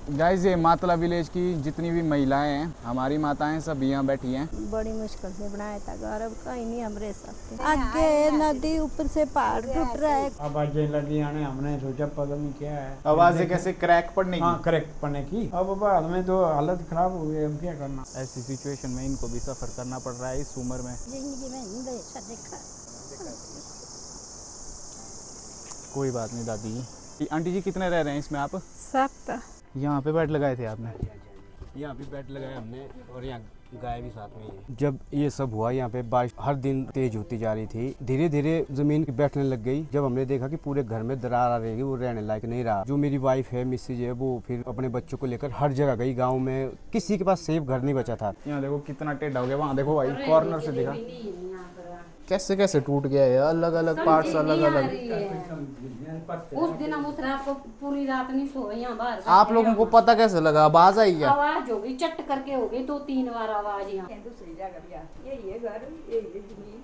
Guys ये Matla village की जितनी भी महिलाएं हैं, हमारी माताएं सब यहाँ बैठी हैं। बड़ी मुश्किल से बनाया था घर, अब कहीं नहीं हम रह सकते। आगे नदी, ऊपर से पहाड़ टूट रहा है। आवाजें लगी आने, हमने सोचा पता नहीं क्या है। आवाजें कैसे क्रैक पड़ने की? हाँ, क्रैक पड़ने की। अब बाद में तो हालत खराब हो गई, अब क्या करना। ऐसी सिचुएशन में इनको भी सफर करना पड़ रहा है इस उम्र में। जिंदगी में नहीं ऐसा देखा। कोई बात नहीं दादी। आंटी जी कितने रह रहे हैं इसमें आप? 7। यहाँ पे बेड लगाए थे आपने? यहाँ भी बेड लगाया हमने और यहाँ गाय भी साथ में ही है। जब ये सब हुआ यहाँ पे बारिश हर दिन तेज होती जा रही थी, धीरे धीरे जमीन बैठने लग गई। जब हमने देखा कि पूरे घर में दरार आ रही है, वो रहने लायक नहीं रहा। जो मेरी वाइफ है, मिसेज है, वो फिर अपने बच्चों को लेकर हर जगह गई। गांव में किसी के पास सेफ घर नहीं बचा था। यहाँ देखो कितना टेढ़ा हो गया। वहाँ देखो भाई, कॉर्नर से दिखा कैसे कैसे टूट गया है। अलग अलग पार्ट्स, अलग अलग। उस दिन हम उस रात को पूरी रात नहीं सोए यहाँ बाहर। आप लोगों को पता कैसे लगा? आवाज आई क्या? आवाज होगी, चट करके होगी 2-3 बार आवाज यहाँ। दूसरी जगह गया, यही है घर, यही है जमीन।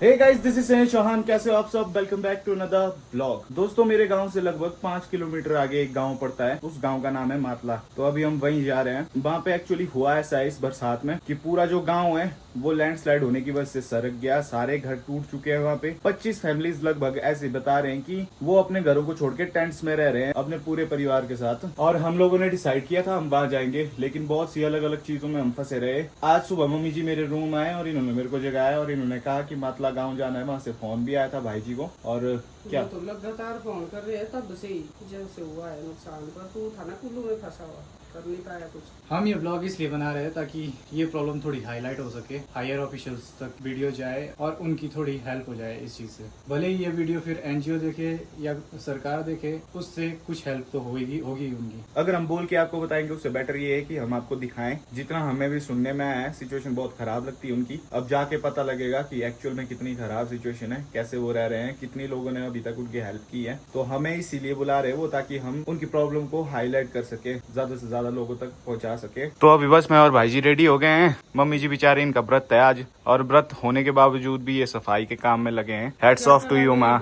Hey guys, this is Sanjay Chauhan. कैसे हो आप सब? Welcome back to another blog. दोस्तों, मेरे गांव से लगभग 5 किलोमीटर आगे एक गांव पड़ता है। उस गांव का नाम है मातला। तो अभी हम वहीं जा रहे हैं। वहाँ पे एक्चुअली हुआ ऐसा इस बरसात में कि पूरा जो गांव है वो लैंडस्लाइड होने की वजह से सरक गया। सारे घर टूट चुके हैं। वहाँ पे 25 फैमिलीज लगभग ऐसे बता रहे हैं कि वो अपने घरों को छोड़ के टेंट्स में रह रहे हैं अपने पूरे परिवार के साथ। और हम लोगों ने डिसाइड किया था हम वहाँ जाएंगे, लेकिन बहुत सी अलग अलग चीजों में हम फंसे रहे। आज सुबह मम्मी जी मेरे रूम आए और इन्होंने मेरे को जगाया और इन्होंने कहा कि मातला गाँव जाना है। वहाँ से फोन भी आया था भाई जी को। और क्या तो लगातार फोन कर रहे हैं तब से ही, जब से हुआ है नुकसान। पर तू था ना कुल्लू में फंसा हुआ, कर नहीं पाया कुछ। हम ये ब्लॉग इसलिए बना रहे हैं ताकि ये प्रॉब्लम थोड़ी हाईलाइट हो सके, हायर ऑफिशियल्स तक वीडियो जाए और उनकी थोड़ी हेल्प हो जाए इस चीज़ से। भले ही ये वीडियो फिर एनजीओ देखे या सरकार देखे, उससे कुछ हेल्प तो होगी उनकी। अगर हम बोल के आपको बताएंगे उससे बेटर ये है कि हम आपको दिखाएं। जितना हमें भी सुनने में आया है, सिचुएशन बहुत खराब लगती है उनकी। अब जाके पता लगेगा कि एक्चुअल में कितनी खराब सिचुएशन है, कैसे वो रह रहे हैं, कितनी लोगों ने अभी तक उनकी हेल्प की है। तो हमें इसीलिए बुला रहे वो, ताकि हम उनकी प्रॉब्लम को हाईलाइट कर सके, ज्यादा से ज्यादा लोगों तक पहुंचा सके। तो अभी बस मैं और भाई जी रेडी हो गए हैं। मम्मी जी बेचारे, इनका व्रत है आज, और व्रत होने के बावजूद भी ये सफाई के काम में लगे हैं। हेड्स ऑफ टू यू माँ।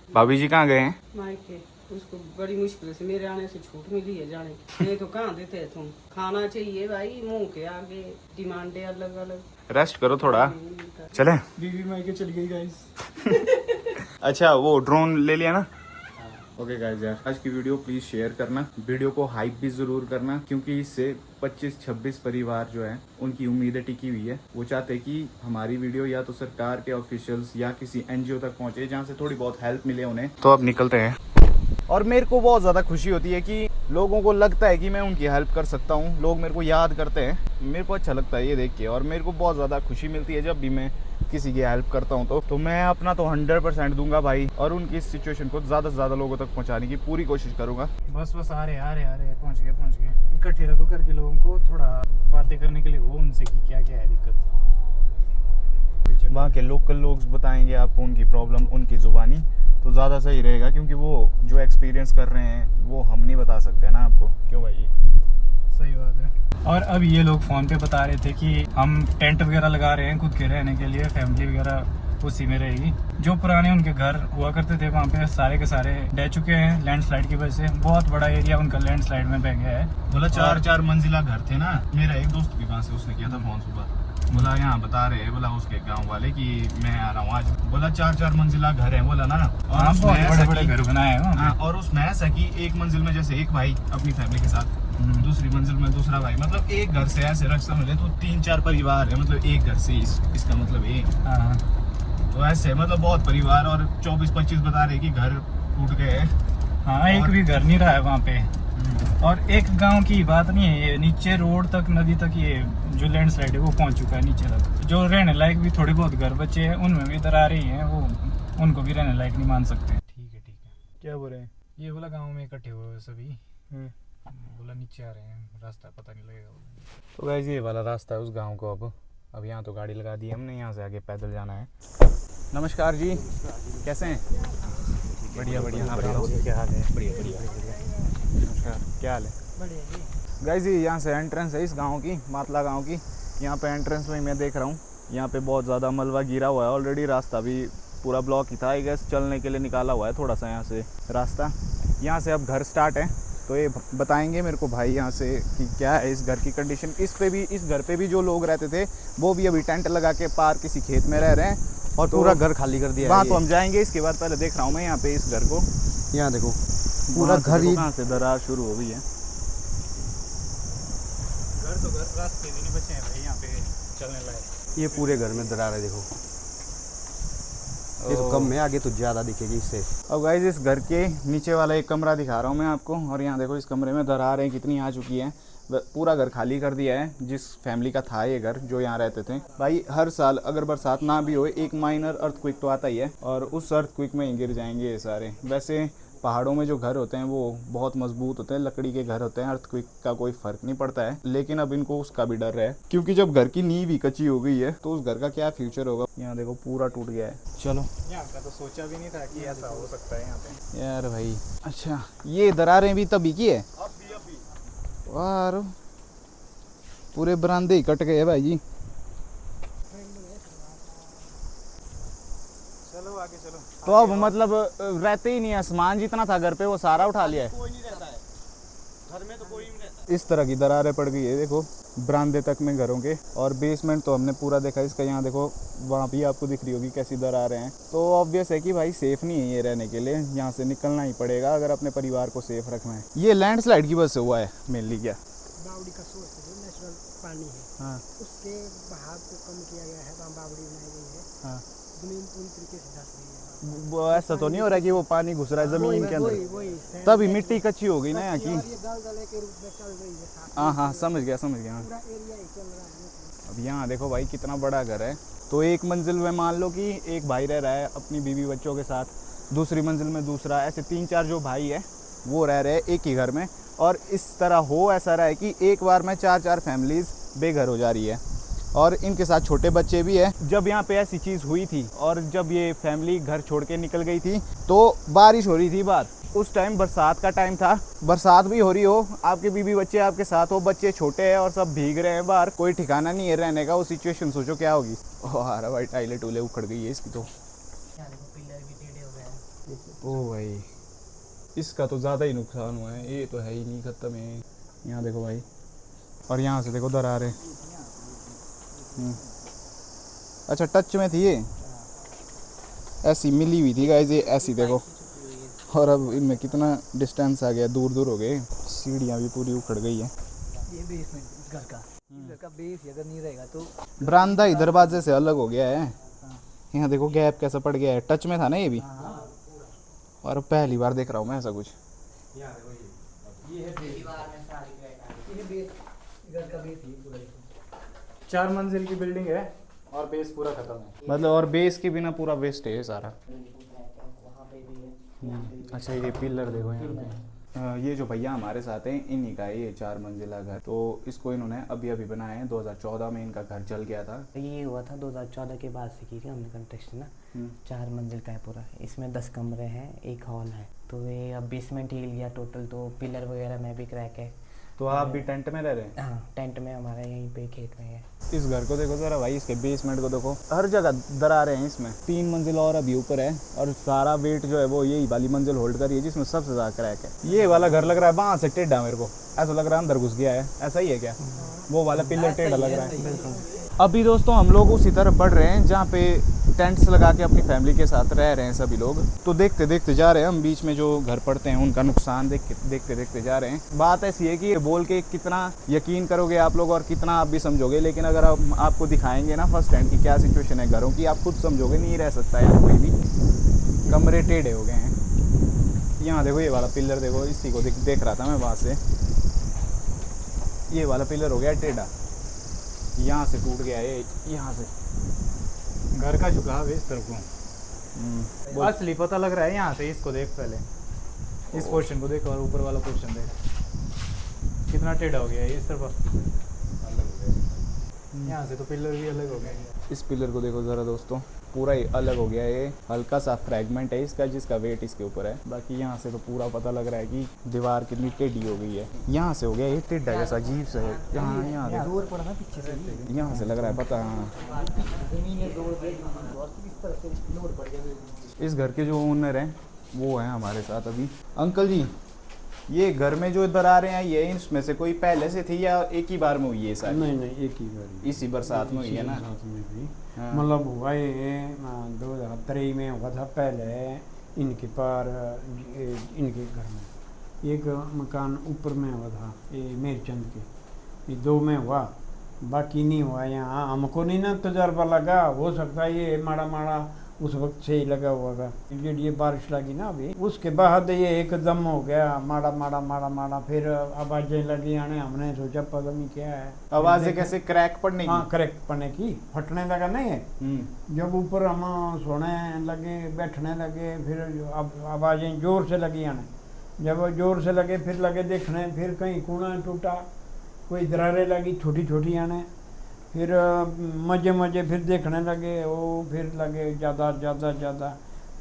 भाभी जी कहाँ गए हैं? मायके उसको बड़ी मुश्किल से मेरे आने से छूट मिली है जाने की। नहीं तो कहाँ देते हैं तुम। खाना चाहिए भाई, मुंह के आगे डिमांडे अलग अलग। रेस्ट करो थोड़ा, चले। बीवी मायके चली गई गाइस। अच्छा, वो ड्रोन ले लिया ना? ओके गाइस, यार आज की वीडियो प्लीज शेयर करना, वीडियो को हाइप भी जरूर करना, क्योंकि इससे 25-26 परिवार जो है उनकी उम्मीदें टिकी हुई है। वो चाहते हैं कि हमारी वीडियो या तो सरकार के ऑफिशियल्स या किसी एनजीओ तक पहुंचे, जहां से थोड़ी बहुत हेल्प मिले उन्हें। तो अब निकलते हैं। और मेरे को बहुत ज़्यादा खुशी होती है कि लोगों को लगता है कि मैं उनकी हेल्प कर सकता हूँ। लोग मेरे को याद करते हैं, मेरे को अच्छा लगता है ये देख के। और मेरे को बहुत ज़्यादा खुशी मिलती है जब भी मैं किसी की हेल्प करता हूँ। तो मैं अपना तो 100% दूंगा भाई, और उनकी इस सिचुएशन को ज़्यादा से ज़्यादा लोगों तक पहुँचाने की पूरी कोशिश करूँगा। बस आ रहे पहुँच गए। इकट्ठे रखो करके लोगों को, थोड़ा बातें करने के लिए हो उनसे कि क्या क्या है दिक्कत। वहाँ के लोकल लोग बताएंगे आपको उनकी प्रॉब्लम उनकी ज़ुबानी, तो ज़्यादा सही रहेगा, क्योंकि वो जो एक्सपीरियंस कर रहे हैं वो हम नहीं बता सकते ना आपको। क्यों भाई? सही बात है। और अब ये लोग फ़ोन पे बता रहे थे कि हम टेंट वगैरह लगा रहे हैं खुद के रहने के लिए, फैमिली वगैरह उसी में रहेगी। जो पुराने उनके घर हुआ करते थे वहाँ पे सारे के सारे ढह चुके हैं लैंडस्लाइड की वजह से। बहुत बड़ा एरिया उनका लैंडस्लाइड में बह गया है। बोला 4 मंजिला घर थे ना। मेरा एक दोस्त भी वहाँ से, उसने किया था फोन सुबह। बोला यहाँ बता रहे, बोला उसके गांव वाले कि मैं आ रहा हूँ आज। बोला 4 मंजिला घर है, बोला ना। और उसमें बड़े बड़े घर बनाए हैं। और उसमें ऐसा कि एक मंजिल में जैसे एक भाई अपनी फैमिली के साथ, दूसरी मंजिल में दूसरा भाई, मतलब एक घर से ऐसे रख समझ ले तो 3-4 परिवार है, मतलब एक घर से इसका मतलब एक। तो ऐसे मतलब बहुत परिवार, और 24-25 बता रहे कि घर टूट गए हैं। हाँ, एक भी घर नहीं रहा है वहाँ पे। और एक गांव की बात नहीं है ये, नीचे रोड तक, नदी तक ये जो लैंडस्लाइड है वो पहुंच चुका है नीचे तक। जो रहने लायक भी थोड़े बहुत घर बचे हैं उनमें भी दरार रही है, वो उनको भी रहने लायक नहीं मान सकते। ठीक है। क्या बोल रहे हैं? ये बोला गांव में इकट्ठे हुए सभी, बोला नीचे आ रहे हैं, रास्ता पता नहीं लगेगा। तो गाइस, ये वाला रास्ता है उस गांव को। अब यहाँ तो गाड़ी लगा दी हमने, यहाँ से आगे पैदल जाना है। नमस्कार जी, कैसे हैं? बढ़िया। क्या हाल है? बढ़िया। नमस्कार, क्या हाल है? बढ़िया। गाइस, ये यहाँ से एंट्रेंस है इस गांव की, मातला गांव की। यहाँ पे एंट्रेंस में मैं देख रहा हूँ, यहाँ पे बहुत ज़्यादा मलबा गिरा हुआ है ऑलरेडी। रास्ता भी पूरा ब्लॉक ही था आई गेस, चलने के लिए निकाला हुआ है थोड़ा सा यहाँ से रास्ता। यहाँ से अब घर स्टार्ट है, तो ये बताएंगे मेरे को भाई यहाँ से कि क्या है इस घर की कंडीशन। इस घर पे भी जो लोग रहते थे वो भी अभी टेंट लगा के पार किसी खेत में रह रहे हैं और तो पूरा घर खाली कर दिया वहाँ है तो हम जाएंगे। इसके बाद पहले देख रहा हूँ मैं यहाँ पे इस घर को, यहाँ देखो पूरा घर ही कहाँ से दरार शुरू हो गई है। घर तो घर, रास्ते भी नहीं बचे हैं भाई यहाँ पे चलने लायक। ये पूरे घर में दरार है देखो। ये तो कम है, आगे तो ज़्यादा दिखेगी इससे। अब गाइस इस घर के नीचे वाला एक कमरा दिखा रहा हूँ मैं आपको, और यहाँ देखो इस कमरे में दरारें कितनी आ चुकी हैं। पूरा घर खाली कर दिया है जिस फैमिली का था ये घर, जो यहाँ रहते थे। भाई हर साल अगर बरसात ना भी हो एक माइनर अर्थक्वेक तो आता ही है, और उस अर्थक्वेक में ही गिर जाएंगे ये सारे। वैसे पहाड़ों में जो घर होते हैं वो बहुत मजबूत होते हैं, लकड़ी के घर होते हैं, अर्थक्वेक का कोई फर्क नहीं पड़ता है। लेकिन अब इनको उसका भी डर है, क्योंकि जब घर की नींव ही कच्ची हो गई है तो उस घर का क्या फ्यूचर होगा। यहाँ देखो पूरा टूट गया है। चलो यहाँ का तो सोचा भी नहीं था कि ऐसा हो सकता है यहाँ पे यार भाई। अच्छा ये दरारें भी तभी की है, वाह पूरे बरामदे ही कट गए हैं भाई जी। चलो आगे चलो। तो अब मतलब रहते ही नहीं है, सामान जितना था घर पे वो सारा उठा लिया है। कोई नहीं रहता है घर में, तो कोई नहीं रहता। इस तरह की दरारें पड़ गई है देखो बरामदे तक में घरों के। और बेसमेंट तो हमने पूरा देखा इसका, यहाँ देखो वहाँ भी आपको दिख रही होगी कैसी दरारें हैं। तो ऑब्वियस है कि भाई सेफ नहीं है ये रहने के लिए, यहाँ से निकलना ही पड़ेगा अगर अपने परिवार को सेफ रखना है। ये लैंडस्लाइड की वजह से हुआ है मेनली क्या? बावड़ी का सोर्स है, जो नेचुरल पानी है, हाँ उसके बहाव को कम किया गया है, वहाँ बावड़ी बनाई गई है। हाँ। जमीन पूरी तरीके से धंस गई है। वो ऐसा तो नहीं हो रहा कि वो पानी घुस रहा है जमीन के अंदर, वही तभी मिट्टी कच्ची हो गई ना यहाँ की। ये दलदले के रूप में चल रही है, साथ हाँ हाँ समझ गया हाँ। पूरा एरिया ही चल रहा है। अब यहाँ देखो भाई कितना बड़ा घर है। तो एक मंजिल में मान लो कि एक भाई रह रहा है अपनी बीवी बच्चों के साथ, दूसरी मंजिल में दूसरा, ऐसे 3-4 जो भाई है वो रह रहे हैं एक ही घर में। और इस तरह हो ऐसा रहा है कि एक बार में 4-4 फैमिलीज बेघर हो जा रही है, और इनके साथ छोटे बच्चे भी हैं। जब यहाँ पे ऐसी चीज़ हुई थी और जब ये फैमिली घर छोड़ के निकल गई थी तो बारिश हो रही थी बाहर, उस टाइम बरसात का टाइम था, बरसात भी हो रही हो, आपके बीवी बच्चे आपके साथ हो, बच्चे छोटे हैं और सब भीग रहे हैं बाहर, कोई ठिकाना नहीं है रहने का। वो सिचुएशन सोचो क्या होगी। अरे भाई टाइले टूले उखड़ गई है इसकी तो। ओ भाई इसका तो ज़्यादा ही नुकसान हुआ है, ये तो है ही नहीं ख़त्म है। यहाँ देखो भाई, और यहाँ से देखो दरारें। अच्छा टच में थी ये, ऐसी मिली हुई थी गाइस ये, ऐसी देखो। और अब इनमें कितना डिस्टेंस आ गया, दूर दूर हो गए, सीढ़ियाँ भी पूरी उखड़ गई है। ये बेसमेंट इस घर का बेस ही अगर नहीं रहेगा तो बरामदा ही दरवाजे से अलग हो गया है। यहाँ देखो गैप कैसा पड़ गया है, टच में था ना ये भी। और पहली बार देख रहा हूँ मैं ऐसा कुछ। घर का बेस ही पूरा 4 मंजिल की बिल्डिंग है और बेस पूरा खत्म है। मतलब और बेस के बिना पूरा वेस्ट है सारा। अच्छा ये पिलर देखो यहाँ पे। ये जो भैया हमारे साथ हैं इन्हीं का है ये 4 मंजिला घर। तो इसको इन्होंने अभी अभी बनाया है, 2014 में इनका घर जल गया था। ये हुआ था 2014 के बाद से की थी हमने कंस्ट्रक्शन ना। 4 मंजिल का है पूरा, इसमें 10 कमरे हैं, एक हॉल है। तो ये अब बेसमेंट हिल गया टोटल, तो पिलर वगैरह में भी क्रैक है। तो आप भी टेंट में रह रहे हैं? हाँ टेंट में, हमारा यहीं पे खेत में है। इस घर को देखो जरा भाई, इसके बेसमेंट को देखो, हर जगह दरारें हैं इसमें। 3 मंजिल और अभी ऊपर है, और सारा वेट जो है वो यही वाली मंजिल होल्ड कर रही है, जिसमें सबसे ज़्यादा क्रैक है। ये वाला घर लग रहा है वहाँ से टेढ़ा, मेरे को ऐसा लग रहा है अंदर घुस गया है। ऐसा ही है क्या? वो वाला पिलर टेढ़ा लग रहा है। अभी दोस्तों हम लोग उसी तरफ बढ़ रहे हैं जहाँ पे टेंट्स लगा के अपनी फैमिली के साथ रह रहे हैं सभी लोग। तो देखते देखते जा रहे हैं हम, बीच में जो घर पड़ते हैं उनका नुकसान देखते देखते जा रहे हैं। बात ऐसी है कि बोल के कितना यकीन करोगे आप लोग और कितना आप भी समझोगे, लेकिन अगर आपको दिखाएंगे ना फर्स्ट हैंड की क्या सिचुएशन है घरों की, आप खुद समझोगे नहीं रह सकता है कोई भी। कमरे टेढ़े हो गए हैं। यहाँ देखो ये वाला पिलर देखो, इसी को देख रहा था मैं वहाँ से। ये वाला पिलर हो गया टेढ़ा, यहाँ से टूट गया है, यहाँ से। घर का झुकाव है इस तरफ को। असली पता लग रहा है यहाँ से। इसको देख पहले, इस पोर्शन को देख और ऊपर वाला पोर्शन देख कितना टेढ़ा हो गया है। इस तरफ यहाँ से तो पिलर भी अलग हो गए। इस पिलर को देखो ज़रा दोस्तों, पूरा ही अलग हो गया। ये हल्का सा फ्रैगमेंट है इसका जिसका वेट इसके ऊपर है। बाकी यहाँ से तो पूरा पता लग रहा है कि दीवार कितनी टेढ़ी हो गई है। यहाँ से हो गया ये टेढ़ा जैसा अजीब सा है। यहाँ जोर पड़ा ना पीछे से, यहाँ से लग रहा है पता। इस घर के जो ओनर हैं वो हैं हमारे साथ अभी। अंकल जी, ये घर में जो दरारें हैं ये इसमें से कोई पहले से थी या एक ही बार में हुई है सारी? नहीं एक ही बार इसी बरसात में हुई है ना? हाँ। मतलब हुआ ये 2023 में हुआ था पहले इनके पार, इनके घर में एक मकान ऊपर में हुआ था, ये मेरचंद के, ये 2 में हुआ, बाकी नहीं हुआ। यहाँ हमको नहीं ना तजर्बा लगा, हो सकता है ये माड़ा माड़ा उस वक्त से ही लगा हुआ था। ये बारिश लगी ना अभी, उसके बाद ये एकदम हो गया माड़ा माड़ा माड़ा माड़ा, फिर आवाजें लगी आने, हमने सोचा पता नहीं क्या है। आवाजें कैसे? क्रैक पड़ने की? हाँ, क्रैक पड़ने की, फटने लगा नहीं है। जब ऊपर हम सोने लगे, बैठने लगे, फिर आवाजें जोर से लगी आने। जब जोर से लगे फिर लगे देखने, फिर कहीं कूड़ा टूटा, कोई दरारें लगी छोटी छोटी आने, फिर मजे फिर देखने लगे, वो फिर लगे ज़्यादा ज़्यादा ज़्यादा।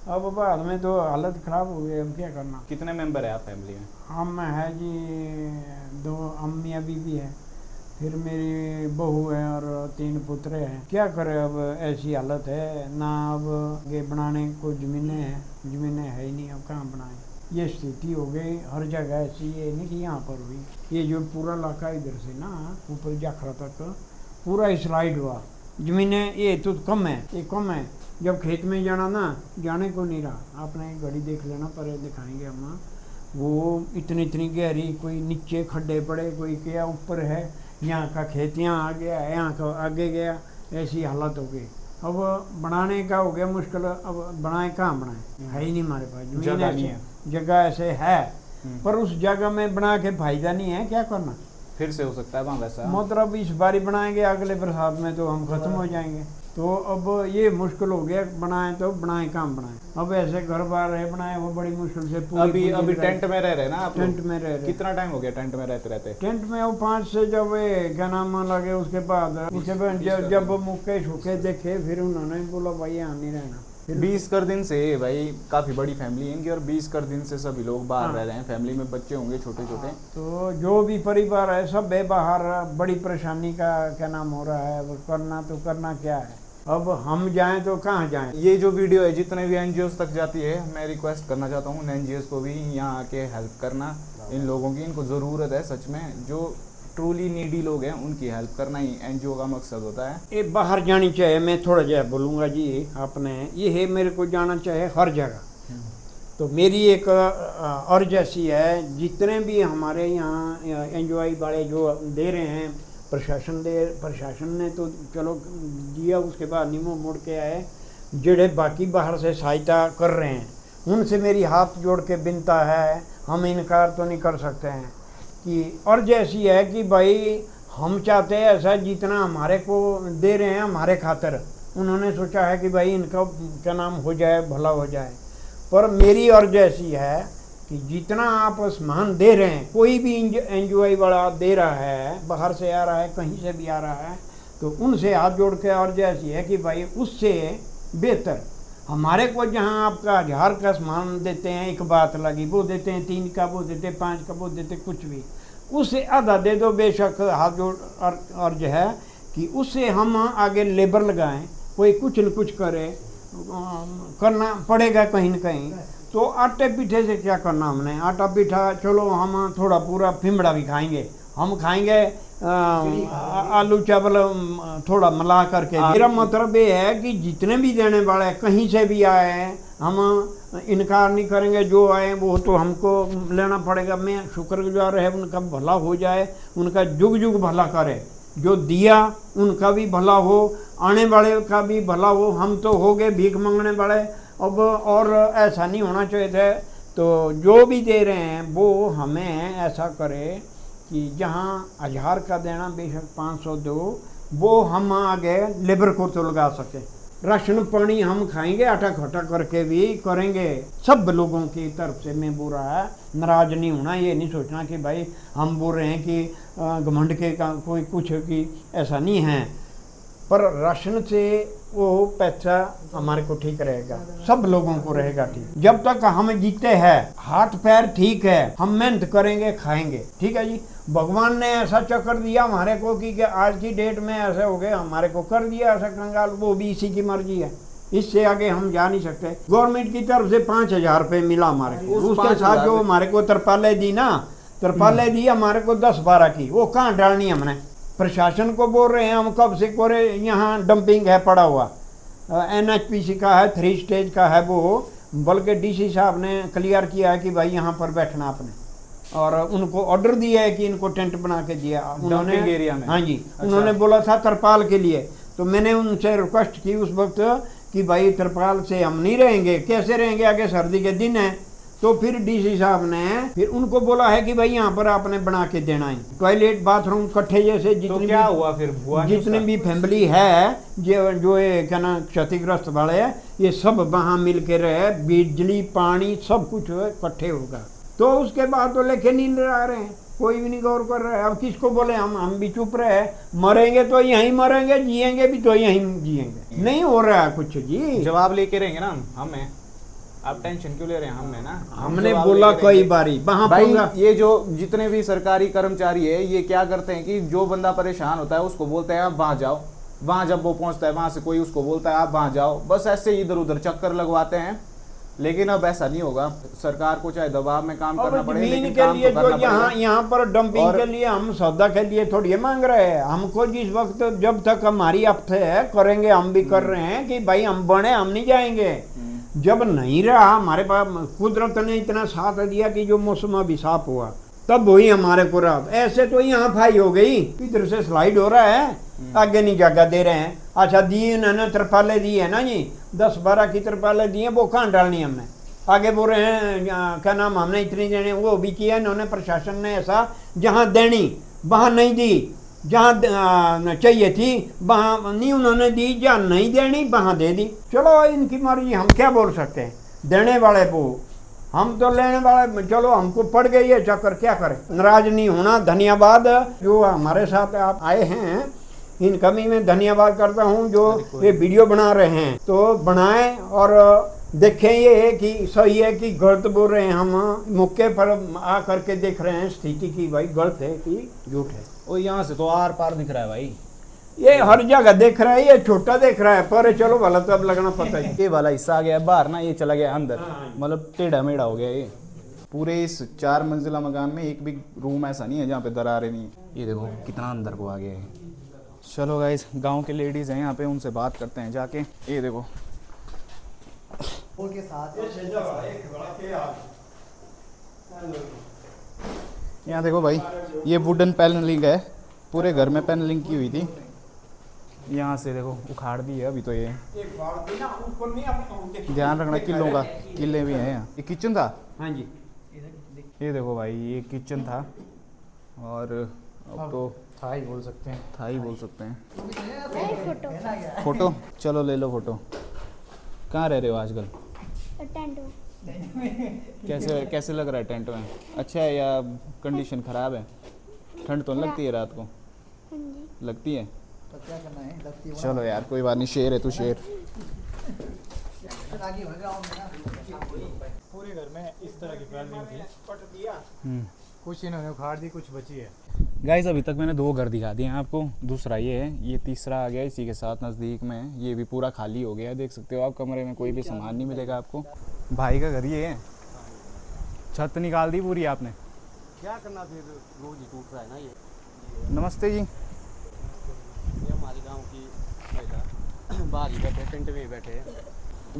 अब बाद में तो हालत ख़राब हो गई, अब क्या करना। कितने मेंबर है आप फैमिली में? हम है जी 2 अम्मी बीबी है, फिर मेरी बहू है और 3 पुत्र हैं। क्या करें, अब ऐसी हालत है ना। अब ये बनाने को ज़मीनें है ही नहीं, अब कहाँ बनाएं। ये स्थिति हो गई हर जगह ऐसी, ये नहीं कि यहाँ पर हुई। ये जो पूरा इलाका इधर से ना ऊपर जाखरा तक पूरा स्लाइड हुआ। ज़मीनें ये तो कम है, ये कम है। जब खेत में जाना ना, जाने को नहीं रहा। आपने घड़ी देख लेना, पर दिखाएंगे हम। वो इतनी गहरी, कोई नीचे खड्डे पड़े, कोई क्या ऊपर है। यहाँ का खेत यहाँ आ गया, यहाँ का आगे गया, ऐसी हालत हो गई। अब बनाने का हो गया मुश्किल। अब बनाए कहाँ बनाए, है ही नहीं हमारे पास जगह नहीं है। जगह ऐसे है पर उस जगह में बना के फायदा नहीं है, क्या करना। फिर से हो सकता है वहाँ वैसा। मतलब इस बारी बनाएंगे, अगले बरसात में तो हम खत्म हो जाएंगे। तो अब ये मुश्किल हो गया, बनाए तो बनाए कहाँ बनाए। अब ऐसे घर बार है बनाए, वो बड़ी मुश्किल से अभी टेंट में रह रहे ना आप? टेंट में रह रहे। कितना टाइम हो गया टेंट में रहते? टेंट में वो 5 से जब क्या नाम लगे, उसके बाद जब मुक्के छुके देखे, फिर उन्होंने बोला भाई यहाँ नहीं रहना। 20 कर दिन से भाई काफ़ी बड़ी फैमिली है इनकी, और 20 कर दिन से सभी लोग बाहर रह रहे हैं। फैमिली में बच्चे होंगे छोटे छोटे। तो जो भी परिवार है सब है बाहर। बड़ी परेशानी का क्या नाम हो रहा है, वो करना क्या है। अब हम जाएं तो कहाँ जाएं। ये जो वीडियो है जितने भी एनजीओस तक जाती है, मैं रिक्वेस्ट करना चाहता हूँ एनजीओस को भी यहाँ आके हेल्प करना। इन लोगों की इनको ज़रूरत है सच में। जो ट्रूली नीडी लोग हैं उनकी हेल्प करना ही एनजीओ का मकसद होता है। ये बाहर जानी चाहिए। मैं थोड़ा जगह बोलूँगा जी, आपने ये है मेरे को जाना चाहिए हर जगह। तो मेरी एक अर्ज ऐसी है, जितने भी हमारे यहाँ एनजीओ वाले जो दे रहे हैं, प्रशासन ने तो चलो दिया, उसके बाद निमो मुड़ के आए। जेड़े बाकी बाहर से सहायता कर रहे हैं उनसे मेरी हाथ जोड़ के विनता है, हम इनकार तो नहीं कर सकते हैं कि अर्ज ऐसी है कि भाई हम चाहते हैं ऐसा जितना हमारे को दे रहे हैं हमारे खातिर, उन्होंने सोचा है कि भाई इनका क्या नाम हो जाए, भला हो जाए। पर मेरी अर्ज ऐसी है कि जितना आप सामान दे रहे हैं, कोई भी एनजीओ वाला दे रहा है, बाहर से आ रहा है, कहीं से भी आ रहा है, तो उनसे हाथ जोड़ के अर्ज ऐसी है कि भाई उससे बेहतर हमारे को जहाँ आपका 1000 का सामान देते हैं, एक बात लगी, वो देते हैं 3 का, वो देते 5 का, वो देते कुछ भी, उससे आधा दे दो। बेशक हाथ जोड़ अर्ज है कि उससे हम आगे लेबर लगाएं, कोई कुछ न कुछ करे, करना पड़ेगा कहीं न कहीं। तो आटे पीठे से क्या करना हमने, आटा पीठा चलो हम थोड़ा पूरा फिमड़ा भी खाएंगे, हम खाएंगे आलू चावल थोड़ा मिला करके। मेरा मतलब ये है कि जितने भी देने वाले कहीं से भी आए हैं, हम इनकार नहीं करेंगे। जो आए वो तो हमको लेना पड़ेगा। मैं शुक्रगुजार है, उनका भला हो जाए, उनका जुग जुग भला करे। जो दिया उनका भी भला हो, आने वाले का भी भला हो। हम तो हो गए भीख मांगने वाले अब, और ऐसा नहीं होना चाहिए था। तो जो भी दे रहे हैं वो हमें ऐसा करे कि जहाँ 1000 का देना बेशक 500 दो, वो हम आगे लेबर को तो लगा सके। राशन पानी हम खाएंगे, आटा खटा करके भी करेंगे। सब लोगों की तरफ से मैं बोल रहा है, नाराज नहीं होना। ये नहीं सोचना कि भाई हम बोल रहे हैं कि घमंड के का कोई कुछ की, ऐसा नहीं है। पर राशन से वो पैसा हमारे को ठीक रहेगा, सब लोगों को रहेगा ठीक। जब तक हम जीते हैं, हाथ पैर ठीक है, हम मेहनत करेंगे, खाएंगे, ठीक है जी। भगवान ने ऐसा चक्कर दिया हमारे को कि आज की डेट में ऐसे हो गए, हमारे को कर दिया ऐसा कंगाल, वो भी इसी की मर्जी है, इससे आगे हम जा नहीं सकते। गवर्नमेंट की तरफ से 5,000 रुपये मिला हमारे को, उसके साथ जो हमारे को तरपालें दी ना, तरपालें दी हमारे को 10-12 की, वो कहाँ डालनी हमने। प्रशासन को बोल रहे हैं हम कब से कोरे यहाँ डंपिंग है पड़ा हुआ, NHPC का है, 3 स्टेज का है वो, बल्कि DC साहब ने क्लियर किया है कि भाई यहाँ पर बैठना आपने, और उनको ऑर्डर दिया है कि इनको टेंट बना के दिया उन्होंने एरिया में। हाँ जी, उन्होंने बोला था तरपाल के लिए, तो मैंने उनसे रिक्वेस्ट की उस वक्त कि भाई तरपाल से हम नहीं रहेंगे, कैसे रहेंगे, आगे सर्दी के दिन है। तो फिर DC साहब ने फिर उनको बोला है कि भाई यहाँ पर आपने बना के देना है टॉयलेट बाथरूम कट्ठे जैसे, जितनी तो क्या हुआ फिर, हुआ नहीं जितने उसका? भी फैमिली है जो ये क्या ना क्षतिग्रस्त वाले हैं, ये सब वहाँ मिल के रहे, बिजली पानी सब कुछ इकट्ठे होगा। तो उसके बाद तो लेके नहीं आ रहे हैं, कोई भी नहीं गौर कर रहा है। अब किसको बोले, हम भी चुप रहे, मरेंगे तो यहीं मरेंगे, जिएंगे भी तो यहीं जिएंगे, नहीं हो रहा है कुछ जी। जवाब लेके रहेंगे ना हमें, आप टेंशन क्यों ले रहे हैं, हमें ना, हमने जवाब बोला लेके कई रहेंगे। बारी वहाँ भाई पूरा ये जो जितने भी सरकारी कर्मचारी है, ये क्या करते हैं कि जो बंदा परेशान होता है उसको बोलते हैं आप वहाँ जाओ, वहाँ जब वो पहुँचता है वहाँ से कोई उसको बोलता है आप वहाँ जाओ, बस ऐसे इधर उधर चक्कर लगवाते हैं। लेकिन अब ऐसा नहीं होगा, सरकार को चाहे दबाव में काम करना और पड़े, जमीन लेकिन के काम लिए तो जो करना यहाँ पड़ेगा। यहाँ पर डंपिंग और- के लिए हम सौदा के लिए थोड़ी मांग रहे हैं। हमको जिस वक्त जब तक हमारी हफ्ते है करेंगे, हम भी कर रहे हैं कि भाई हम बने, हम नहीं जाएंगे। जब नहीं रहा हमारे पास, कुदरत ने इतना साथ दिया कि जो मौसम अभी साफ हुआ, तब वही हमारे को रात। ऐसे तो यहाँ फाई हो गई, इधर से स्लाइड हो रहा है, आगे नहीं जगह दे रहे हैं। अच्छा दी उन्होंने तरपाले दी है ना जी, 10-12 की तरपाले दी हैं, वो कहाँ डालनी हमने। आगे बोल रहे हैं क्या नाम, हमने इतनी देने, वो भी किया इन्होंने, प्रशासन ने ऐसा, जहाँ देनी वहाँ नहीं दी, जहाँ चाहिए थी वहाँ नहीं उन्होंने दी, जहाँ नहीं देनी वहाँ दे दी। चलो इनकी मर्जी, हम क्या बोल सकते हैं, देने वाले वो, हम तो लेने वाले। चलो हमको पड़ गई है चक्कर, क्या करें, नाराज नहीं होना। धन्यवाद जो हमारे साथ आप आए हैं, इन कमी में धन्यवाद करता हूँ जो ये वीडियो बना रहे हैं। तो बनाएं और देखें ये कि सही है कि गलत बोल रहे हैं। हम मौके पर आ करके देख रहे हैं स्थिति की, भाई गलत है कि झूठ है। और यहाँ से तो आर पार दिख रहा है भाई, ये हर जगह देख रहा है, ये छोटा देख रहा है, पर चलो भला तो अब लगना पता ही। ये वाला हिस्सा आ गया बाहर ना, ये चला गया अंदर, मतलब टेढ़ा मेढ़ा हो गया ये। पूरे इस 4 मंजिला मकान में एक भी रूम ऐसा नहीं है जहाँ पे दरारें नहीं। ये देखो कितना अंदर को आ गया है। चलो गाइस, गांव के लेडीज हैं यहाँ पे, उनसे बात करते हैं जाके। ये देखो यहाँ देखो भाई, ये वुडन पैनलिंग है, पूरे घर में पैनलिंग की हुई थी। यहाँ से देखो उखाड़ दी है अभी तो। ये ध्यान रखना किलों का, किले भी हैं यहाँ। ये किचन था, हाँ जी, ये देखो भाई ये किचन था, और अब तो था ही बोल सकते हैं। था ही बोल सकते हैं। फोटो चलो ले लो फोटो। कहाँ रह रहे हो आजकल? कैसे लग रहा है टेंट में? अच्छा है या कंडीशन ख़राब है? ठंड तो नहीं लगती है रात को? लगती है तो क्या करना है, लगती है। चलो यार कोई बात नहीं, शेर है तू शेर। पूरे घर में इस तरह की पैनलिंग थी, कुछ इन्होंने उखाड़ दी, कुछ बची है। गाइस अभी तक मैंने 2 घर दिखा दिए हैं आपको, दूसरा ये है, ये तीसरा आ गया इसी के साथ नज़दीक में। ये भी पूरा खाली हो गया है, देख सकते हो आप, कमरे में कोई भी सामान नहीं मिलेगा आपको। भाई का घर ये है, छत निकाल दी पूरी आपने? क्या करना, फिर रोज ही टूट रहा है ना ये। नमस्ते जी। ये हमारे गांव की महिला बाहर ही बैठे, टेंट में ही बैठे।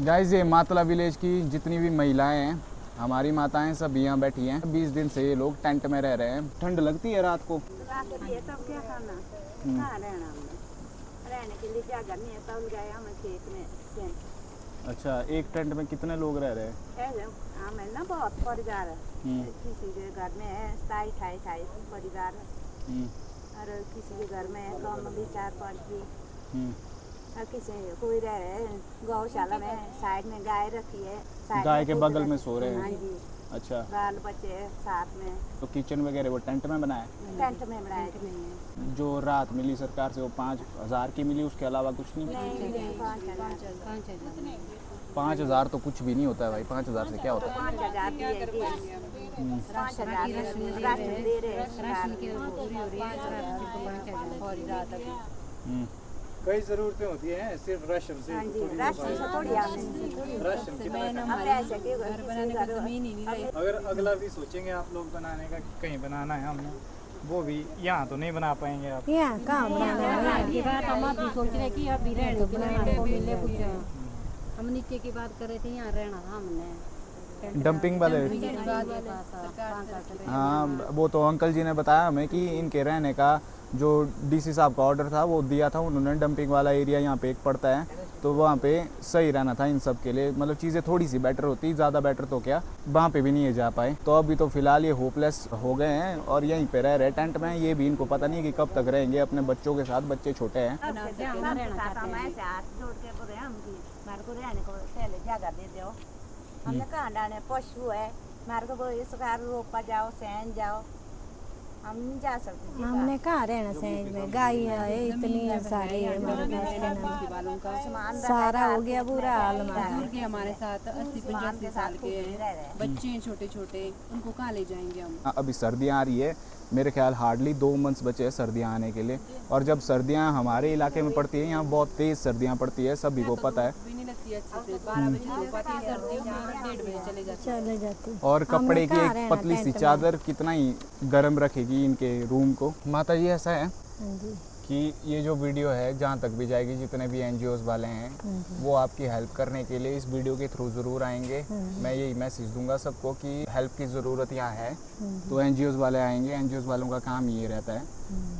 गाइस ये मातला विलेज की जितनी भी महिलाएं हैं, हमारी माताएं सब यहाँ बैठी हैं। 20 दिन से ये लोग टेंट में रह रहे हैं। ठंड लगती है रात को? रात को दिए तब क्या करना, कहाँ रहना हमने, रहने के लिए जगह नहीं है, तब गए हम खेत में टेंट। अच्छा, एक टेंट में कितने लोग रह रहे हैं? हमें ना बहुत परिवार है, किसी के घर में है 27-28 परिवार है, और किसी के घर में है कम भी 4-5 भी, और किसी कोई रह रहे हैं गौशाला में, साइड में गाय रखी है, साइड गाय में के खुद बगल में रख- सो रहे हैं। हाँ जी, अच्छा, बाल बच्चे साथ में तो किचन वगैरह वो टेंट में बनाया? टेंट में बनाए। जो राहत मिली सरकार से वो 5,000 की मिली, उसके अलावा कुछ नहीं? नहीं 5,000 5,000 तो कुछ भी नहीं होता है भाई, 5,000 से क्या होता है? 5,000 दिए जी। 5,000 राशन दे रहे हैं हम्म, कई जरूरतें होती हैं, सिर्फ राशन से हाँ जी, राशन से थोड़ी आमदनी। राशन कितना अब ऐसे कि घर बनाने का जमीन ही नहीं रही। अगर अगला भी सोचेंगे आप लोग बनाने का, कहीं बनाना है हमने, वो भी यहाँ तो नहीं बना पाएंगे आप। यहाँ कहाँ बनाना है? ये बात हम अभी सोच रहे कि अभी रहने के लिए हमको मिले कुछ। हम नीचे की बात कर रहे थे, यहाँ रहना था हमने। डंपिंग वाले? हाँ, वो तो अंकल जी ने बताया हमें कि इनके रहने का जो डीसी साहब का ऑर्डर था वो दिया था उन्होंने। डंपिंग वाला एरिया यहाँ पे एक पड़ता है, तो वहाँ पे सही रहना था इन सब के लिए, मतलब चीज़ें थोड़ी सी बेटर होती, ज़्यादा बेटर तो क्या, वहाँ पे भी नहीं है जा पाए। तो अभी तो फिलहाल ये होपलेस हो गए हैं और यहीं पे रह रहे टेंट में। ये भी इनको पता नहीं है कि कब तक रहेंगे अपने बच्चों के साथ, बच्चे छोटे हैं। हमने कहाँ डाले, पशु है मार को इस रोपा जाओ, सहन जाओ, हम नहीं जा सकते जी। हमने कहाँ रहना सहज में, गाय है इतनी सारी है मेरे भैंस के नाम। सारा हो गया बुरा हाल हमारा। हमारे साथ 80-85 साल के हैं, बच्चे हैं छोटे छोटे, उनको कहाँ ले जाएंगे हम? अभी सर्दियाँ आ रही है, मेरे ख्याल हार्डली 2 मंथ्स बचे हैं सर्दियाँ आने के लिए। और जब सर्दियाँ हमारे इलाके में पड़ती है, यहाँ बहुत तेज़ सर्दियाँ पड़ती है, सभी को पता है। भी नहीं लगती अच्छे से, 12 बजे धूप आती है, सर्दियों में 1:30 बजे चले जाती। और कपड़े की एक पतली सी चादर कितना ही गर्म रखेगी इनके रूम को। माता जी ऐसा है कि ये जो वीडियो है जहाँ तक भी जाएगी, जितने भी NGOs वाले हैं वो आपकी हेल्प करने के लिए इस वीडियो के थ्रू ज़रूर आएंगे। मैं यही मैसेज दूंगा सबको कि हेल्प की ज़रूरत यहाँ है, तो NGOs वाले आएंगे। NGOs वालों का काम ये रहता है,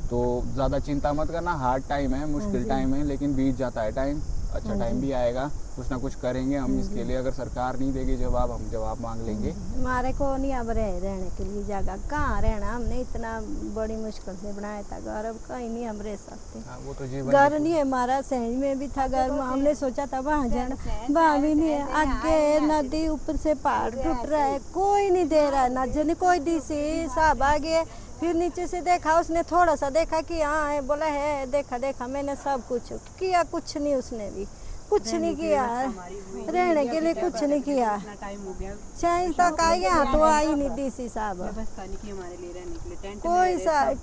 तो ज़्यादा चिंता मत करना। हार्ड टाइम है, मुश्किल टाइम है, लेकिन बीत जाता है टाइम, अच्छा टाइम भी आएगा। कुछ ना कुछ करेंगे हम इसके लिए। अगर सरकार नहीं देगी जवाब, हम जवाब मांग लेंगे। हमारे को नहीं अब रहने के लिए जगह, कहाँ रहना, हमने इतना बड़ी मुश्किल से बनाया था घर, अब कहीं नहीं हम रह सकते। वो तो जीवन घर नहीं है हमारा, सहज में भी था घर, हमने सोचा था वहाँ जाना, वहाँ भी नहीं है। आगे नदी, ऊपर से पहाड़ टूट रहा है, कोई नहीं दे रहा है, ना जन कोई डीसी साहब आ गए। फिर नीचे से देखा, उसने थोड़ा सा देखा कि हाँ है, बोला है, देखा मैंने सब कुछ किया, कुछ नहीं, उसने भी कुछ नहीं किया, रहने के लिए कुछ नहीं किया। टाइम हो गया, शायद तक आ गया तो आई नहीं डीसी साहब, व्यवस्था नहीं की हमारे लिए रहने के लिए। टेंट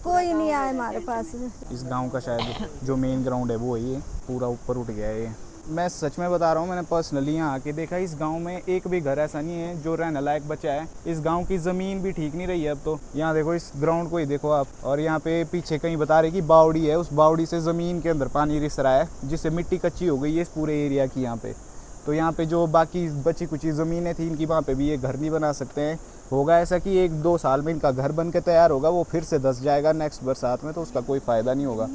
कोई नहीं आया हमारे पास। इस गांव का शायद जो मेन ग्राउंड है वो ही है, पूरा ऊपर उठ गया है ये। मैं सच में बता रहा हूँ, मैंने पर्सनली यहाँ आके देखा, इस गांव में एक भी घर ऐसा नहीं है जो रहने लायक बचा है। इस गांव की ज़मीन भी ठीक नहीं रही है अब तो। यहाँ देखो, इस ग्राउंड को ही देखो आप, और यहाँ पे पीछे कहीं बता रहे कि बावड़ी है, उस बावड़ी से ज़मीन के अंदर पानी रिस रहा है, जिससे मिट्टी कच्ची हो गई है इस पूरे एरिया की यहाँ पे। तो यहाँ पे जो बाकी बची कुची ज़मीनें थी इनकी, वहाँ पे भी ये घर नहीं बना सकते हैं। होगा ऐसा कि 1-2 साल में इनका घर बन के तैयार होगा, वो फिर से धंस जाएगा नेक्स्ट बरसात में, तो उसका कोई फ़ायदा नहीं होगा।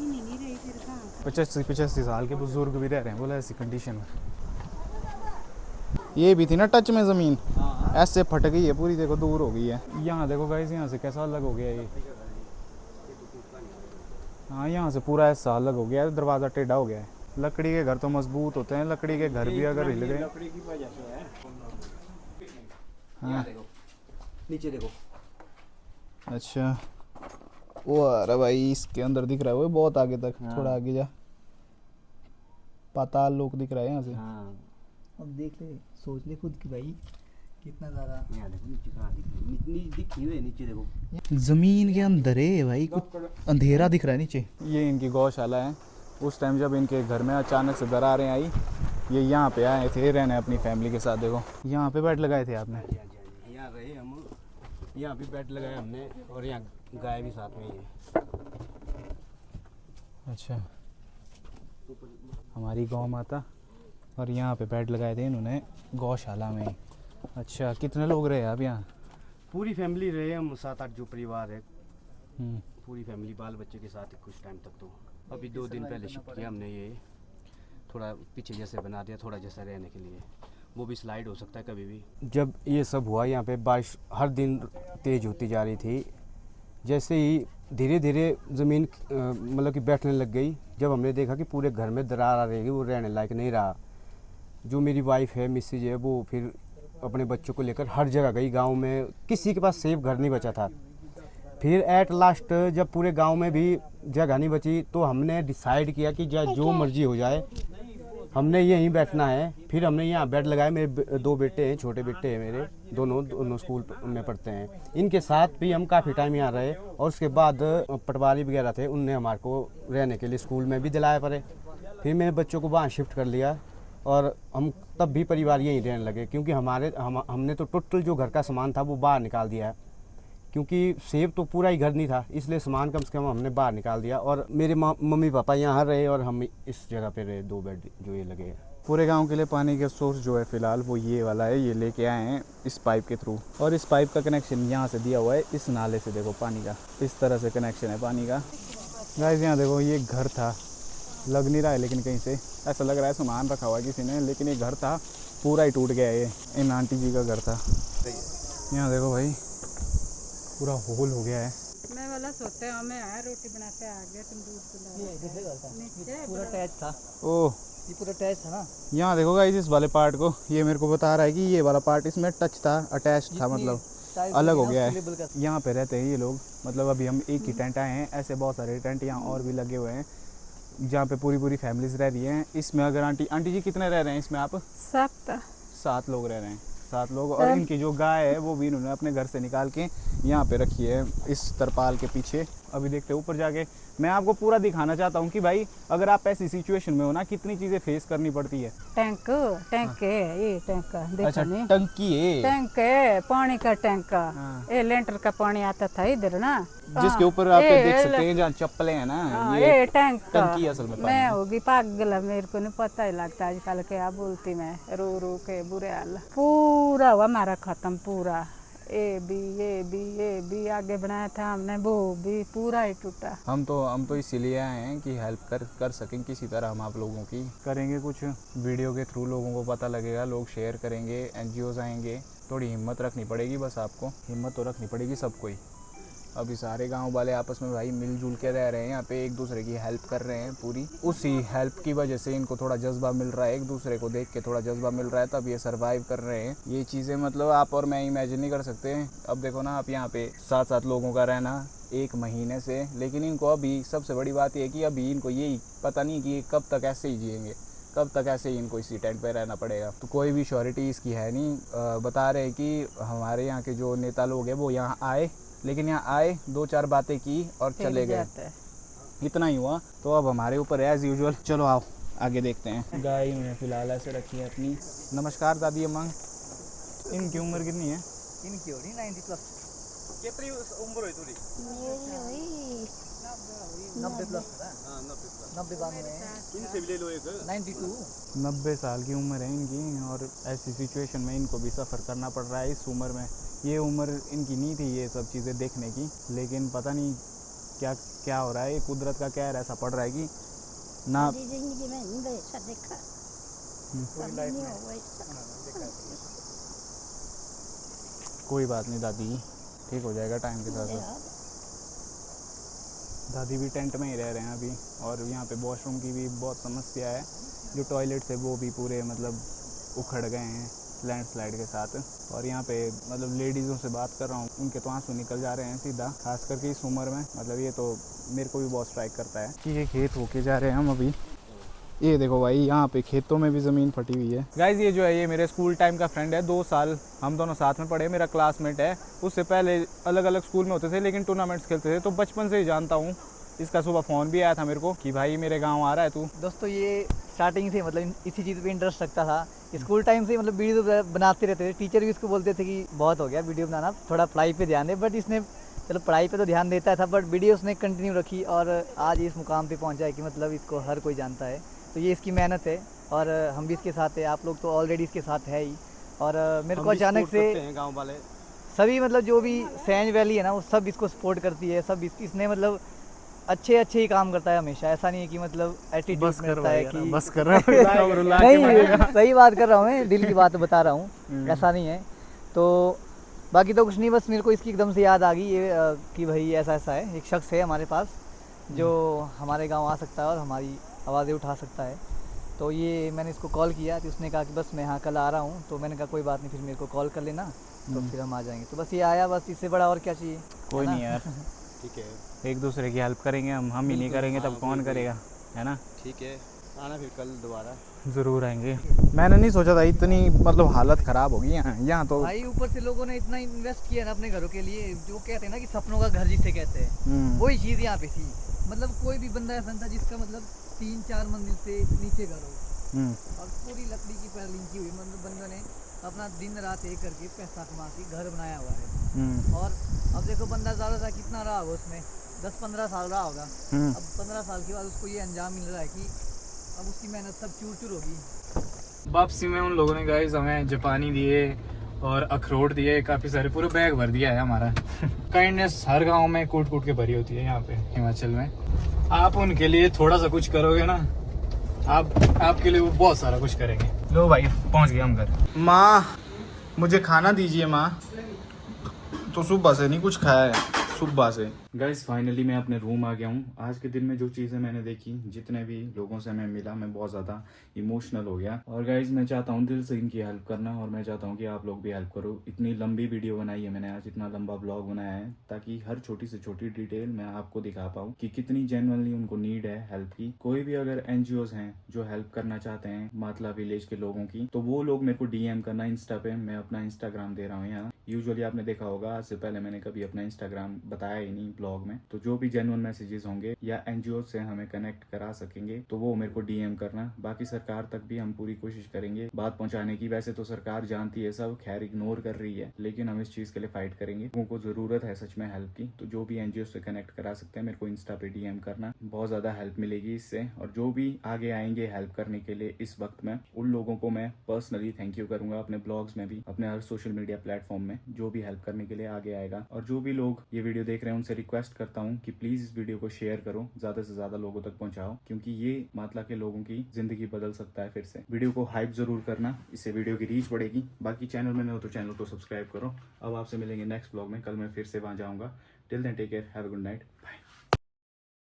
85 साल के बुजुर्ग भी रह रहे हैं बोला ऐसी कंडीशन में। ये भी थी ना टच में ज़मीन, ऐसे फट गई है पूरी, देखो दूर हो गई है। यहाँ देखो गाइस, यहाँ से कैसा अलग हो गया ये। हाँ, यहाँ से पूरा ऐसा अलग हो गया है, दरवाज़ा टेढ़ा हो गया है। लकड़ी के घर तो मजबूत होते हैं, लकड़ी के घर भी अगर हिल गए। लकड़ी की वजह से है। हाँ, नीचे देखो। अच्छा, वो अरे भाई इसके अंदर दिख रहा है वो बहुत आगे तक। हाँ। थोड़ा आगे जा, पाताल लोक दिख रहा है यहाँ से। हाँ, अब देख ले, सोच ले खुद की भाई, कितना ज़्यादा। यहाँ देखो नीचे कहाँ दिखी हुई है, नीचे देखो। जमीन के अंदर है भाई, कुछ अंधेरा दिख रहा है नीचे। ये इनकी गौशाला है। उस टाइम जब इनके घर में अचानक से दरारें आई, ये यहाँ पे आए थे रहने अपनी फैमिली के साथ। देखो यहाँ पे बेड लगाए थे आपने? यहाँ रहे हम, यहाँ भी बेड लगाया हमने, और यहाँ गाय भी साथ में ही है। अच्छा, हमारी गौ माता, और यहाँ पे बेड लगाए थे इन्होंने गौशाला में। अच्छा, कितने लोग रहे आप यहाँ? पूरी फैमिली रहे हम, 7-8 जो परिवार है, पूरी फैमिली बाल बच्चे के साथ कुछ टाइम तक। तो अभी 2 दिन पहले शिफ्ट किया हमने, ये थोड़ा पीछे जैसे बना दिया, थोड़ा जैसा रहने के लिए। वो भी स्लाइड हो सकता है कभी भी। जब ये सब हुआ, यहाँ पे बारिश हर दिन तेज़ होती जा रही थी। जैसे ही धीरे धीरे ज़मीन मतलब कि बैठने लग गई, जब हमने देखा कि पूरे घर में दरार आ रही है, वो रहने लायक नहीं रहा। जो मेरी वाइफ है, मिसेज है, वो फिर अपने बच्चों को लेकर हर जगह गई, गांव में किसी के पास सेफ घर नहीं बचा था। फिर एट लास्ट जब पूरे गांव में भी जगह नहीं बची तो हमने डिसाइड किया कि जो मर्जी हो जाए हमने यहीं बैठना है। फिर हमने यहाँ बेड लगाए। मेरे 2 बेटे हैं, छोटे बेटे हैं मेरे, दोनों स्कूल में पढ़ते हैं। इनके साथ भी हम काफ़ी टाइम यहाँ रहे और उसके बाद पटवारी वगैरह थे, उनने हमारे को रहने के लिए स्कूल में भी दिलाया पड़े। फिर मेरे बच्चों को वहाँ शिफ्ट कर लिया और हम तब भी परिवार यहीं रहने लगे, क्योंकि हमने तो टोटल जो घर का सामान था वो बाहर निकाल दिया है, क्योंकि सेव तो पूरा ही घर नहीं था, इसलिए सामान कम से कम हमने बाहर निकाल दिया। और मेरे मम्मी पापा यहाँ रहे और हम इस जगह पे रहे, 2 बेड जो ये लगे हैं। पूरे गांव के लिए पानी का सोर्स जो है फ़िलहाल वो ये वाला है, ये लेके आए हैं इस पाइप के थ्रू। और इस पाइप का कनेक्शन यहाँ से दिया हुआ है इस नाले से। देखो पानी का इस तरह से कनेक्शन है पानी का। गाइस यहाँ देखो ये घर था, लग नहीं रहा है लेकिन कहीं से ऐसा लग रहा है सामान रखा हुआ है किसी ने, लेकिन ये घर था पूरा ही टूट गया है। ये इन आंटी जी का घर था। यहाँ देखो भाई पूरा होल हो गया है। मैं वाला सोते हमें आया रोटी बनाते आ गए तुम दूध पूरा टैच था, ओह ये पूरा टैच था ना। यहाँ देखो गाइस इस वाले पार्ट को, ये मेरे को बता रहा है कि ये वाला पार्ट इसमें टच था, अटैच था, मतलब अलग हो गया है। यहाँ पे रहते हैं ये लोग, मतलब अभी हम एक ही टेंट आए हैं, ऐसे बहुत सारे टेंट यहाँ और भी लगे हुए हैं जहाँ पे पूरी फैमिलीज रह रही हैं। इसमें अगर आंटी जी कितने रह रहे हैं इसमें आप? 7 लोग रह रहे हैं, 7 लोग। और इनकी जो गाय है वो भी इन्होंने अपने घर से निकाल के यहाँ पे रखी है इस तरपाल के पीछे। अभी देखते हैं ऊपर जाके। मैं आपको पूरा दिखाना चाहता हूँ कि भाई अगर आप ऐसी सिचुएशन में हो ना, कितनी चीज़ें फेस करनी पड़ती है। टैंक है ये टैंक देखो। अच्छा नहीं टंकी है, टैंक है, पानी का टैंक। ये लेंटर का पानी आता था इधर ना, जिसके ऊपर आप देख सकते हैं जहाँ चप्पलें हैं ना, ये टैंक टंकी असल में। मैं होगी पागल, मेरे को नहीं पता ही लगता आजकल क्या बोलती मैं, रो के बुरे हाल। पूरा हुआ हमारा खत्म, पूरा ये भी आगे बनाया था हमने, वो भी पूरा ही टूटा। हम तो इसीलिए आए हैं कि हेल्प कर सकें किसी तरह। हम आप लोगों की करेंगे कुछ वीडियो के थ्रू, लोगों को पता लगेगा, लोग शेयर करेंगे, NGOs आएंगे। थोड़ी हिम्मत रखनी पड़ेगी, बस आपको हिम्मत तो रखनी पड़ेगी सबको ही। अभी सारे गांव वाले आपस में भाई मिलजुल के रह रहे हैं, यहाँ पे एक दूसरे की हेल्प कर रहे हैं पूरी। उसी हेल्प की वजह से इनको थोड़ा जज्बा मिल रहा है, एक दूसरे को देख के थोड़ा जज्बा मिल रहा है, तब ये सर्वाइव कर रहे हैं। ये चीज़ें मतलब आप और मैं इमेजिन नहीं कर सकते। अब देखो ना, आप यहाँ पे 7 लोगों का रहना 1 महीने से, लेकिन इनको अभी सबसे बड़ी बात यह कि अभी इनको यही पता नहीं कि कब तक ऐसे ही जिएंगे, कब तक ऐसे ही इनको इसी टेंट पे रहना पड़ेगा। तो कोई भी श्योरिटी इसकी है नहीं। बता रहे हैं कि हमारे यहाँ के जो नेता लोग हैं वो यहाँ आए, लेकिन यहाँ आए 2-4 बातें की और चले गए, इतना ही हुआ। तो अब हमारे ऊपर एज यूजुअल। चलो आओ आगे देखते हैं। गाय इन्होंने फिलहाल ऐसे रखी है अपनी। नमस्कार दादी अम्मा, इनकी उम्र कितनी है? इनकी हो रही 90+। कितनी उम्र हुई थोड़ी? 90+। 92। 90 साल की उम्र है इनकी, और ऐसी सिचुएशन में इनको भी सफ़र करना पड़ रहा है इस उम्र में। ये उम्र इनकी नहीं थी ये सब चीज़ें देखने की, लेकिन पता नहीं क्या हो रहा है। कुदरत का कहर ऐसा पड़ रहा है कि ना कोई बात नहीं दादी, ठीक हो जाएगा टाइम के साथ साथ। दादी भी टेंट में ही रह रहे हैं अभी, और यहाँ पे वॉशरूम की भी बहुत समस्या है। जो टॉयलेट्स है वो भी पूरे मतलब उखड़ गए हैं लैंडस्लाइड के साथ। और यहाँ पे मतलब लेडीज़ों से बात कर रहा हूँ, उनके तो आंसू निकल जा रहे हैं सीधा, खास करके इस उम्र में। मतलब ये तो मेरे को भी बहुत स्ट्राइक करता है कि ये खेत होके जा रहे हैं हम अभी। ये देखो भाई यहाँ पे खेतों में भी ज़मीन फटी हुई है। गाइज ये जो है ये मेरे स्कूल टाइम का फ्रेंड है, 2 साल हम दोनों साथ में पढ़े, मेरा क्लासमेट है। उससे पहले अलग अलग स्कूल में होते थे लेकिन टूर्नामेंट्स खेलते थे, तो बचपन से ही जानता हूँ। इसका सुबह फ़ोन भी आया था मेरे को कि भाई मेरे गांव आ रहा है तू। दोस्तों ये स्टार्टिंग से मतलब इसी चीज़ पे इंटरेस्ट रखता था, स्कूल टाइम से मतलब वीडियो बनाते रहते थे। टीचर भी इसको बोलते थे कि बहुत हो गया वीडियो बनाना, थोड़ा पढ़ाई पे ध्यान दे। बट इसने चलो पढ़ाई पे तो ध्यान देता था, बट वीडियो उसने कंटिन्यू रखी और आज इस मुकाम पे पहुंचा है कि मतलब इसको हर कोई जानता है। तो ये इसकी मेहनत है और हम भी इसके साथ है, आप लोग तो ऑलरेडी इसके साथ है ही। और मेरे को अचानक से गाँव वाले सभी मतलब जो भी सैंज वैली है ना वो सब इसको सपोर्ट करती है। सब इसने मतलब अच्छे ही काम करता है हमेशा। ऐसा नहीं है कि मतलब एटीट्यूड मिलता है कि बस कर रहा नहीं, सही बात कर रहा हूँ मैं, दिल की बात बता रहा हूँ, ऐसा नहीं है। तो बाकी तो कुछ नहीं, बस मेरे को इसकी एकदम से याद आ गई ये कि भाई ऐसा है, एक शख्स है हमारे पास जो हमारे गांव आ सकता है और हमारी आवाज़ें उठा सकता है। तो ये मैंने इसको कॉल किया तो उसने कहा कि बस मैं यहाँ कल आ रहा हूँ। तो मैंने कहा कोई बात नहीं, फिर मेरे को कॉल कर लेना तो फिर हम आ जाएंगे। तो बस ये आया, बस इससे बड़ा और क्या चाहिए। कोई है ना? नहीं यार, ठीक है, एक दूसरे की हेल्प करेंगे हम ही नहीं करेंगे तब कौन करेगा, है ना। ठीक है, आना फिर कल दोबारा। ज़रूर आएंगे। मैंने नहीं सोचा था इतनी मतलब हालत ख़राब होगी यहाँ तो। भाई ऊपर से लोगों ने इतना इन्वेस्ट किया ना अपने घरों के लिए, जो कहते हैं ना कि सपनों का घर जिसे कहते हैं, वही चीज़ यहाँ पे थी। मतलब कोई भी बंदा ऐसा था जिसका मतलब 3-4 मंजिल से नीचे घर हो, और पूरी लकड़ी की पैरलिंग की हुई, मतलब बंदों ने अपना दिन रात एक करके पैसा कमा के घर बनाया हुआ है। और अब देखो बंदा ज़्यादा कितना रहा होगा उसमें, 10-15 साल रहा होगा। अब 15 साल के बाद उसको ये अंजाम मिल रहा है कि अब उसकी मेहनत सब चूर-चूर होगी। वापसी में उन लोगों ने गाइस हमें जापानी दिए और अखरोट दिए, काफ़ी सारे, पूरे बैग भर दिया है हमारा। काइंडनेस हर गांव में कूट कूट के भरी होती है यहाँ पे हिमाचल में। आप उनके लिए थोड़ा सा कुछ करोगे ना, आपके लिए वो बहुत सारा कुछ करेंगे। लो भाई पहुँच गए हम घर। माँ मुझे खाना दीजिए माँ, तो सुबह से नहीं कुछ खाया है, सुबह से। गाइस फाइनली मैं अपने रूम आ गया हूँ। आज के दिन में जो चीज़ें मैंने देखी, जितने भी लोगों से मैं मिला, मैं बहुत ज़्यादा इमोशनल हो गया। और गाइस मैं चाहता हूँ दिल से इनकी हेल्प करना, और मैं चाहता हूँ कि आप लोग भी हेल्प करो। इतनी लंबी वीडियो बनाई है मैंने आज, इतना लंबा ब्लॉग बनाया है ताकि हर छोटी से छोटी डिटेल मैं आपको दिखा पाऊँ कि कितनी जेन्युइनली उनको नीड है हेल्प की। कोई भी अगर NGOs हैं जो हेल्प करना चाहते हैं मातला विलेज के लोगों की, तो वो लोग मेरे को DM करना इंस्टा पे। मैं अपना इंस्टाग्राम दे रहा हूँ यहाँ। यूजुअली आपने देखा होगा, आज से पहले मैंने कभी अपना इंस्टाग्राम बताया ही नहीं ब्लॉग में। तो जो भी जेन्युइन मैसेजेस होंगे या NGO से हमें कनेक्ट करा सकेंगे तो वो मेरे को DM करना। बाकी सरकार तक भी हम पूरी कोशिश करेंगे बात पहुंचाने की। वैसे तो सरकार जानती है सब, खैर इग्नोर कर रही है, लेकिन हम इस चीज के लिए फाइट करेंगे। लोगों को जरूरत है सच में हेल्प की, तो जो भी NGO से कनेक्ट करा सकते हैं मेरे को इंस्टा पे DM करना, बहुत ज्यादा हेल्प मिलेगी इससे। और जो भी आगे आएंगे हेल्प करने के लिए इस वक्त में, उन लोगों को मैं पर्सनली थैंक यू करूंगा, अपने ब्लॉग्स में भी, अपने हर सोशल मीडिया प्लेटफॉर्म में। जो भी हेल्प करने के लिए आगे आएगा, और जो भी लोग ये वीडियो देख रहे हैं उनसे रिक्वेस्ट करता हूँ कि प्लीज इस वीडियो को शेयर करो, ज्यादा से ज्यादा लोगों तक पहुंचाओ, क्योंकि ये मातला के लोगों की जिंदगी बदल सकता है फिर से। वीडियो को हाइप जरूर करना, इससे वीडियो की रीच बढ़ेगी। बाकी चैनल में हो तो चैनल को सब्सक्राइब करो। अब आपसे मिलेंगे नेक्स्ट ब्लॉग में, कल मैं फिर से वहां जाऊंगा। Till then take care, have a good night, bye.